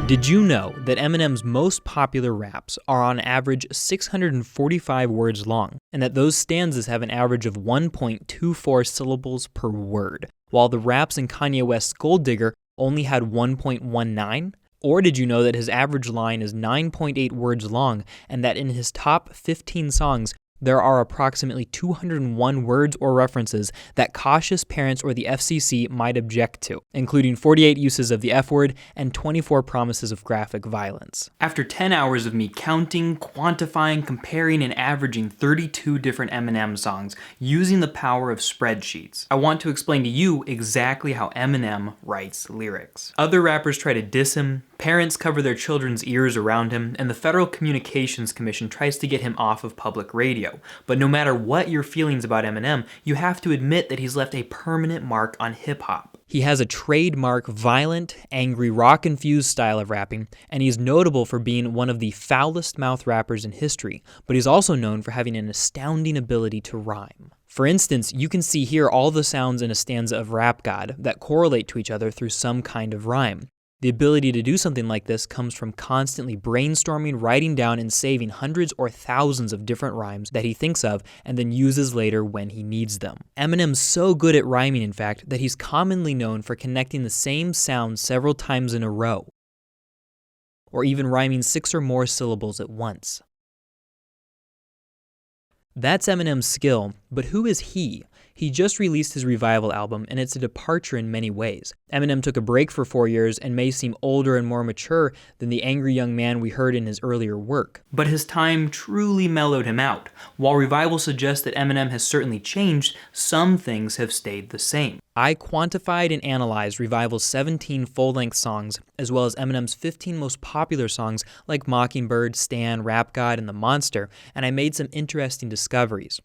Did you know that Eminem's most popular raps are on average 645 words long, and that those stanzas have an average of 1.24 syllables per word, while the raps in Kanye West's Gold Digger only had 1.19? Or did you know that his average line is 9.8 words long, and that in his top 15 songs, there are approximately 201 words or references that cautious parents or the FCC might object to, including 48 uses of the F word and 24 promises of graphic violence. After 10 hours of me counting, quantifying, comparing, and averaging 32 different Eminem songs using the power of spreadsheets, I want to explain to you exactly how Eminem writes lyrics. Other rappers try to diss him, parents cover their children's ears around him, and the Federal Communications Commission tries to get him off of public radio. But no matter what your feelings about Eminem, you have to admit that he's left a permanent mark on hip-hop. He has a trademark, violent, angry, rock-infused style of rapping, and he's notable for being one of the foulest-mouthed rappers in history, but he's also known for having an astounding ability to rhyme. For instance, you can see here all the sounds in a stanza of Rap God that correlate to each other through some kind of rhyme. The ability to do something like this comes from constantly brainstorming, writing down, and saving hundreds or thousands of different rhymes that he thinks of and then uses later when he needs them. Eminem's so good at rhyming, in fact, that he's commonly known for connecting the same sound several times in a row, or even rhyming 6 or more syllables at once. That's Eminem's skill, but who is he? He just released his Revival album, and it's a departure in many ways. Eminem took a break for 4 years and may seem older and more mature than the angry young man we heard in his earlier work. But his time truly mellowed him out. While Revival suggests that Eminem has certainly changed, some things have stayed the same. I quantified and analyzed Revival's 17 full-length songs, as well as Eminem's 15 most popular songs like Mockingbird, Stan, Rap God, and The Monster, and I made some interesting discoveries.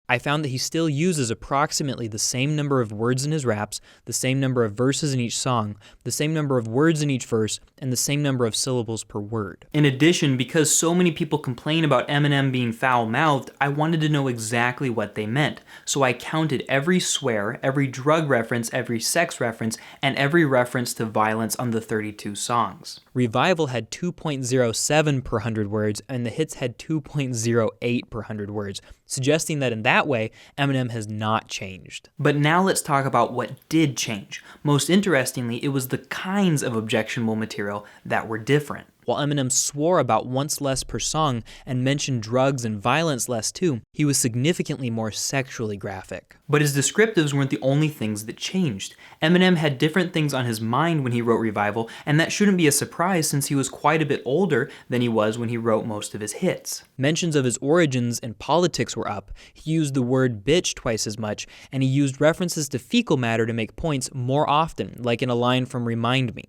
I found that he still uses approximately the same number of words in his raps, the same number of verses in each song, the same number of words in each verse, and the same number of syllables per word. In addition, because so many people complain about Eminem being foul-mouthed, I wanted to know exactly what they meant. So I counted every swear, every drug reference, every sex reference, and every reference to violence on the 32 songs. Revival had 2.07 per 100 words, and the hits had 2.08 per 100 words, suggesting that in that way, Eminem has not changed. But now let's talk about what did change. Most interestingly, it was the kinds of objectionable material that were different. While Eminem swore about once less per song and mentioned drugs and violence less too, he was significantly more sexually graphic. But his descriptives weren't the only things that changed. Eminem had different things on his mind when he wrote Revival, and that shouldn't be a surprise since he was quite a bit older than he was when he wrote most of his hits. Mentions of his origins and politics were up, he used the word bitch twice as much, and he used references to fecal matter to make points more often, like in a line from Remind Me.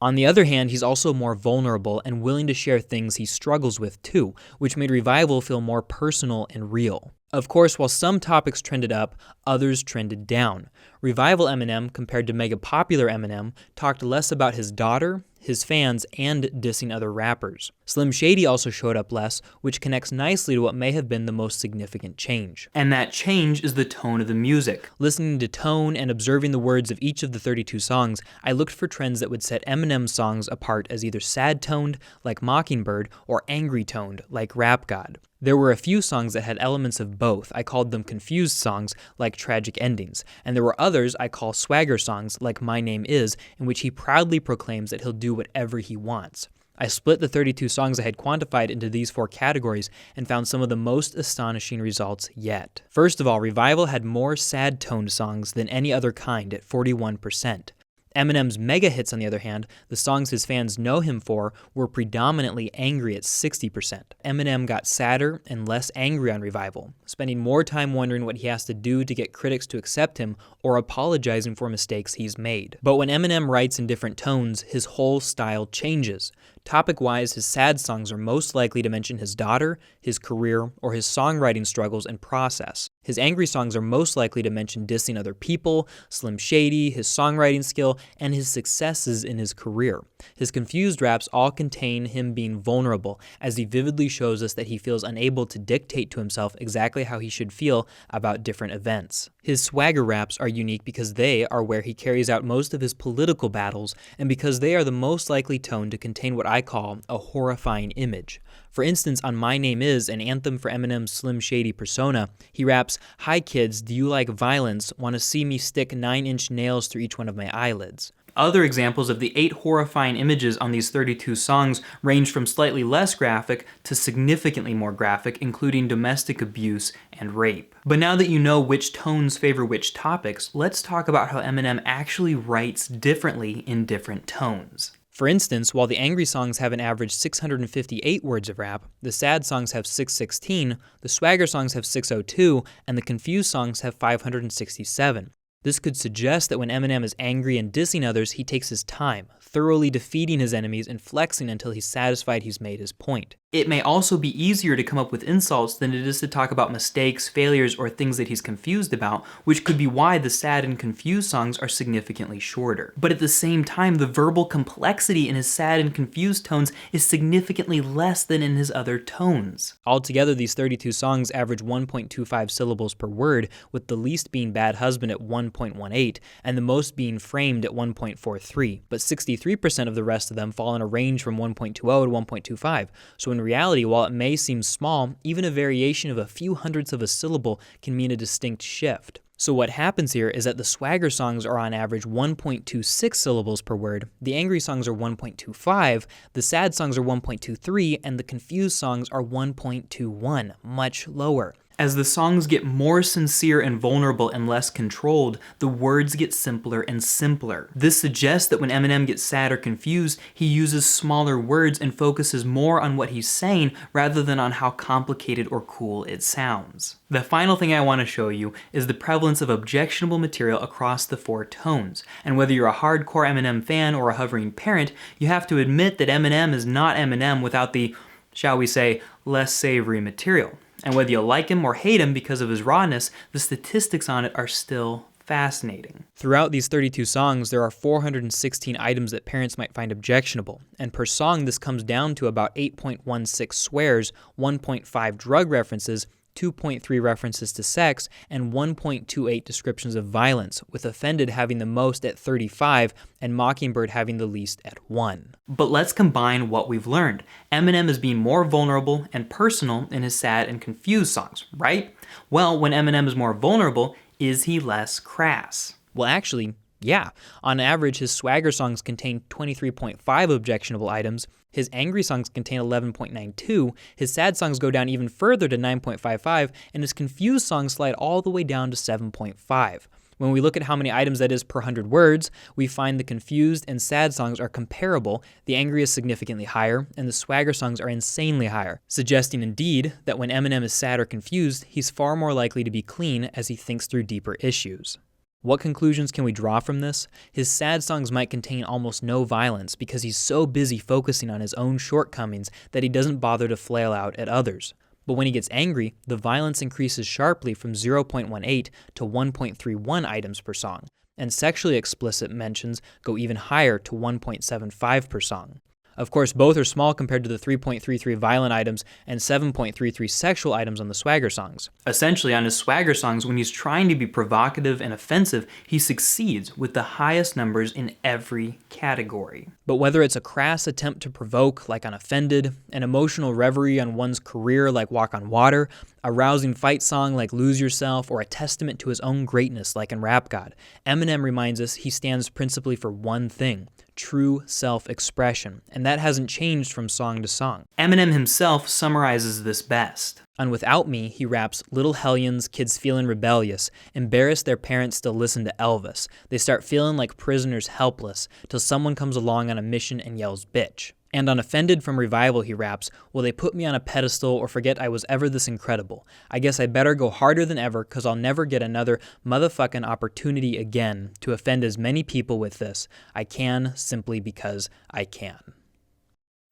On the other hand, he's also more vulnerable and willing to share things he struggles with too, which made Revival feel more personal and real. Of course, while some topics trended up, others trended down. Revival Eminem, compared to mega popular Eminem, talked less about his daughter, his fans, and dissing other rappers. Slim Shady also showed up less, which connects nicely to what may have been the most significant change. And that change is the tone of the music. Listening to tone and observing the words of each of the 32 songs, I looked for trends that would set Eminem's songs apart as either sad-toned, like Mockingbird, or angry-toned, like Rap God. There were a few songs that had elements of both. I called them confused songs, like Tragic Endings, and there were others I call swagger songs, like My Name Is, in which he proudly proclaims that he'll do whatever he wants. I split the 32 songs I had quantified into these 4 categories and found some of the most astonishing results yet. First of all, Revival had more sad-toned songs than any other kind at 41%. Eminem's mega hits, on the other hand, the songs his fans know him for, were predominantly angry at 60%. Eminem got sadder and less angry on Revival, spending more time wondering what he has to do to get critics to accept him or apologizing for mistakes he's made. But when Eminem writes in different tones, his whole style changes. Topic-wise, his sad songs are most likely to mention his daughter, his career, or his songwriting struggles and process. His angry songs are most likely to mention dissing other people, Slim Shady, his songwriting skill, and his successes in his career. His confused raps all contain him being vulnerable, as he vividly shows us that he feels unable to dictate to himself exactly how he should feel about different events. His swagger raps are unique because they are where he carries out most of his political battles, and because they are the most likely tone to contain what I call a horrifying image. For instance, on My Name Is, an anthem for Eminem's Slim Shady persona, he raps, "Hi kids, do you like violence? Want to see me stick 9-inch nails through each one of my eyelids?" Other examples of the 8 horrifying images on these 32 songs range from slightly less graphic to significantly more graphic, including domestic abuse and rape. But now that you know which tones favor which topics, let's talk about how Eminem actually writes differently in different tones. For instance, while the angry songs have an average 658 words of rap, the sad songs have 616, the swagger songs have 602, and the confused songs have 567. This could suggest that when Eminem is angry and dissing others, he takes his time, thoroughly defeating his enemies and flexing until he's satisfied he's made his point. It may also be easier to come up with insults than it is to talk about mistakes, failures, or things that he's confused about, which could be why the sad and confused songs are significantly shorter. But at the same time, the verbal complexity in his sad and confused tones is significantly less than in his other tones. Altogether, these 32 songs average 1.25 syllables per word, with the least being Bad Husband at 1.18, and the most being Framed at 1.43, but 63% of the rest of them fall in a range from 1.20 to 1.25, so in reality, while it may seem small, even a variation of a few hundredths of a syllable can mean a distinct shift. So what happens here is that the swagger songs are on average 1.26 syllables per word, the angry songs are 1.25, the sad songs are 1.23, and the confused songs are 1.21, much lower. As the songs get more sincere and vulnerable and less controlled, the words get simpler and simpler. This suggests that when Eminem gets sad or confused, he uses smaller words and focuses more on what he's saying rather than on how complicated or cool it sounds. The final thing I want to show you is the prevalence of objectionable material across the 4 tones. And whether you're a hardcore Eminem fan or a hovering parent, you have to admit that Eminem is not Eminem without the, shall we say, less savory material. And whether you like him or hate him because of his rawness, the statistics on it are still fascinating. Throughout these 32 songs, there are 416 items that parents might find objectionable, and per song this comes down to about 8.16 swears, 1.5 drug references, 2.3 references to sex, and 1.28 descriptions of violence, with Offended having the most at 35 and Mockingbird having the least at 1. But let's combine what we've learned. Eminem is being more vulnerable and personal in his sad and confused songs, right? Well, when Eminem is more vulnerable, is he less crass? Well, actually, yeah. On average, his swagger songs contain 23.5 objectionable items, his angry songs contain 11.92, his sad songs go down even further to 9.55, and his confused songs slide all the way down to 7.5. When we look at how many items that is per 100 words, we find the confused and sad songs are comparable, the angry is significantly higher, and the swagger songs are insanely higher, suggesting indeed that when Eminem is sad or confused, he's far more likely to be clean as he thinks through deeper issues. What conclusions can we draw from this? His sad songs might contain almost no violence because he's so busy focusing on his own shortcomings that he doesn't bother to flail out at others. But when he gets angry, the violence increases sharply from 0.18 to 1.31 items per song, and sexually explicit mentions go even higher to 1.75 per song. Of course, both are small compared to the 3.33 violent items and 7.33 sexual items on the swagger songs. Essentially, on his swagger songs, when he's trying to be provocative and offensive, he succeeds with the highest numbers in every category. But whether it's a crass attempt to provoke, like on Offended, an emotional reverie on one's career, like Walk on Water, a rousing fight song like Lose Yourself, or a testament to his own greatness like in Rap God, Eminem reminds us he stands principally for one thing: true self-expression, and that hasn't changed from song to song. Eminem himself summarizes this best. On Without Me, he raps, "Little hellions, kids feeling rebellious, embarrassed their parents still listen to Elvis. They start feeling like prisoners helpless, till someone comes along on a mission and yells, bitch." And on Offended from Revival, he raps, "Will they put me on a pedestal or forget I was ever this incredible? I guess I better go harder than ever, cause I'll never get another motherfucking opportunity again to offend as many people with this. I can simply because I can."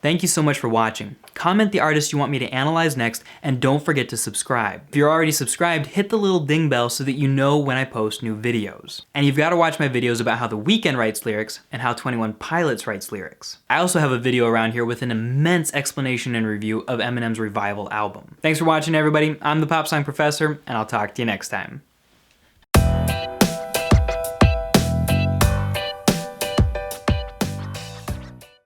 Thank you so much for watching. Comment the artist you want me to analyze next, and don't forget to subscribe. If you're already subscribed, hit the little ding bell so that you know when I post new videos. And you've got to watch my videos about how The Weeknd writes lyrics and how 21 Pilots writes lyrics. I also have a video around here with an immense explanation and review of Eminem's Revival album. Thanks for watching, everybody. I'm the Pop Song Professor, and I'll talk to you next time.